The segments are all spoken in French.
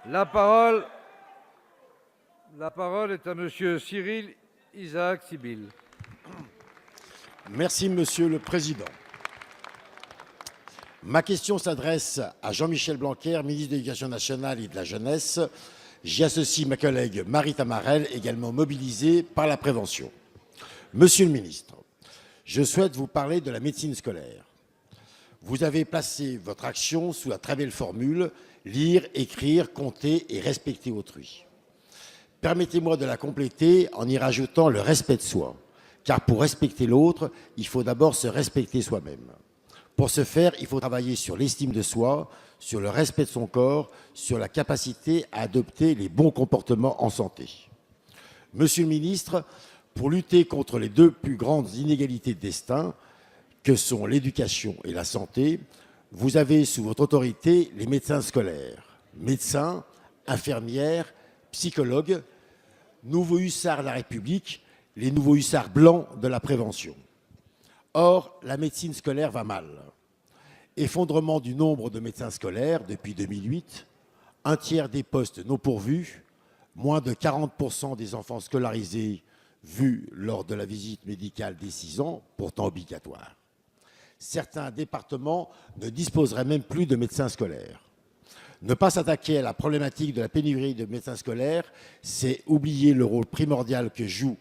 La parole est à Monsieur Cyril Isaac Sibyl. Merci, Monsieur le Président. Ma question s'adresse à Jean-Michel Blanquer, ministre de l'Éducation nationale et de la Jeunesse. J'y associe ma collègue Marie Tamarel, également mobilisée par la prévention. Monsieur le ministre, je souhaite vous parler de la médecine scolaire. Vous avez placé votre action sous la très belle formule « lire, écrire, compter et respecter autrui ». Permettez-moi de la compléter en y rajoutant le respect de soi, car pour respecter l'autre, il faut d'abord se respecter soi-même. Pour ce faire, il faut travailler sur l'estime de soi, sur le respect de son corps, sur la capacité à adopter les bons comportements en santé. Monsieur le ministre, pour lutter contre les deux plus grandes inégalités de destin, que sont l'éducation et la santé, vous avez sous votre autorité les médecins scolaires, médecins, infirmières, psychologues, nouveaux hussards de la République, les nouveaux hussards blancs de la prévention. Or, la médecine scolaire va mal. Effondrement du nombre de médecins scolaires depuis 2008, un tiers des postes non pourvus, moins de 40% des enfants scolarisés vus lors de la visite médicale des 6 ans, pourtant obligatoire. Certains départements ne disposeraient même plus de médecins scolaires. Ne pas s'attaquer à la problématique de la pénurie de médecins scolaires, c'est oublier le rôle primordial que joue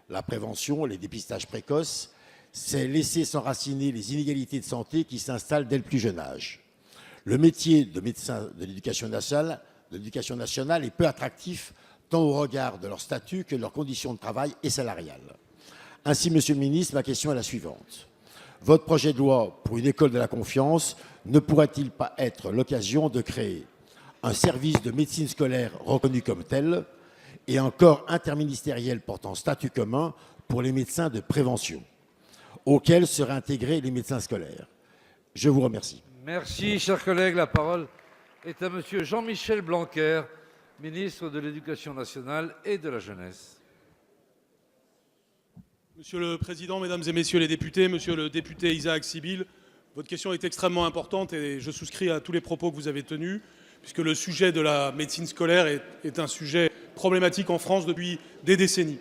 la prévention, les dépistages précoces, c'est laisser s'enraciner les inégalités de santé qui s'installent dès le plus jeune âge. Le métier de médecin de l'éducation nationale est peu attractif tant au regard de leur statut que de leurs conditions de travail et salariales. Ainsi, Monsieur le ministre, ma question est la suivante. Votre projet de loi pour une école de la confiance ne pourrait-il pas être l'occasion de créer un service de médecine scolaire reconnu comme tel et un corps interministériel portant statut commun pour les médecins de prévention, auxquels seraient intégrés les médecins scolaires? Je vous remercie. Merci, cher collègue. La parole est à Monsieur Jean-Michel Blanquer, ministre de l'Éducation nationale et de la Jeunesse. Monsieur le Président, Mesdames et Messieurs les députés, Monsieur le député Isaac Sibyl, votre question est extrêmement importante et je souscris à tous les propos que vous avez tenus, puisque le sujet de la médecine scolaire est un sujet problématique en France depuis des décennies.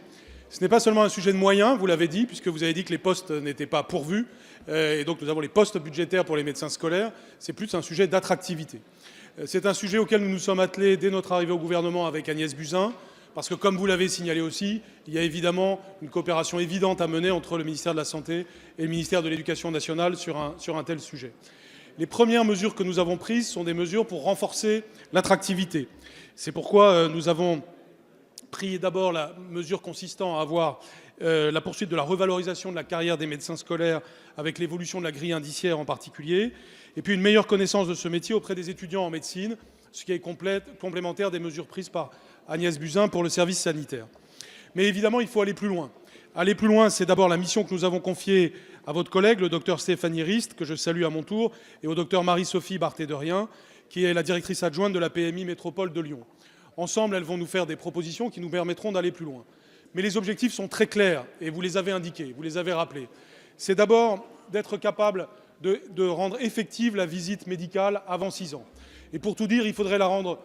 Ce n'est pas seulement un sujet de moyens, vous l'avez dit, puisque vous avez dit que les postes n'étaient pas pourvus, et donc nous avons les postes budgétaires pour les médecins scolaires, c'est plus un sujet d'attractivité. C'est un sujet auquel nous nous sommes attelés dès notre arrivée au gouvernement avec Agnès Buzyn, parce que comme vous l'avez signalé aussi, il y a évidemment une coopération évidente à mener entre le ministère de la Santé et le ministère de l'Éducation nationale sur un tel sujet. Les premières mesures que nous avons prises sont des mesures pour renforcer l'attractivité. C'est pourquoi nous avons pris d'abord la mesure consistant à avoir la poursuite de la revalorisation de la carrière des médecins scolaires avec l'évolution de la grille indiciaire en particulier, et puis une meilleure connaissance de ce métier auprès des étudiants en médecine, ce qui est complémentaire des mesures prises par Agnès Buzyn pour le service sanitaire. Mais évidemment, il faut aller plus loin. Aller plus loin, c'est d'abord la mission que nous avons confiée à votre collègue, le docteur Stéphanie Rist, que je salue à mon tour, et au docteur Marie-Sophie Barthé-Derrien, qui est la directrice adjointe de la PMI Métropole de Lyon. Ensemble, elles vont nous faire des propositions qui nous permettront d'aller plus loin. Mais les objectifs sont très clairs, et vous les avez indiqués, vous les avez rappelés. C'est d'abord d'être capable de rendre effective la visite médicale avant 6 ans. Et pour tout dire, il faudrait la rendre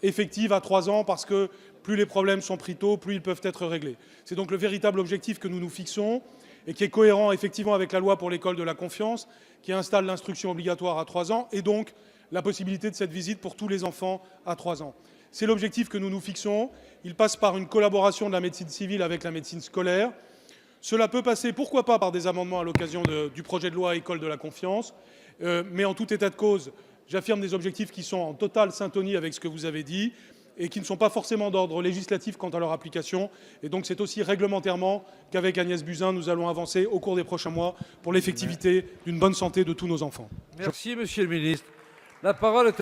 effective à 3 ans parce que plus les problèmes sont pris tôt, plus ils peuvent être réglés. C'est donc le véritable objectif que nous nous fixons et qui est cohérent effectivement avec la loi pour l'école de la confiance qui installe l'instruction obligatoire à 3 ans et donc la possibilité de cette visite pour tous les enfants à 3 ans. C'est l'objectif que nous nous fixons. Il passe par une collaboration de la médecine civile avec la médecine scolaire. Cela peut passer, pourquoi pas, par des amendements à l'occasion du projet de loi École de la confiance. Mais en tout état de cause, j'affirme des objectifs qui sont en totale syntonie avec ce que vous avez dit et qui ne sont pas forcément d'ordre législatif quant à leur application. Et donc c'est aussi réglementairement qu'avec Agnès Buzyn, nous allons avancer au cours des prochains mois pour l'effectivité d'une bonne santé de tous nos enfants. Merci, Monsieur le ministre. La parole est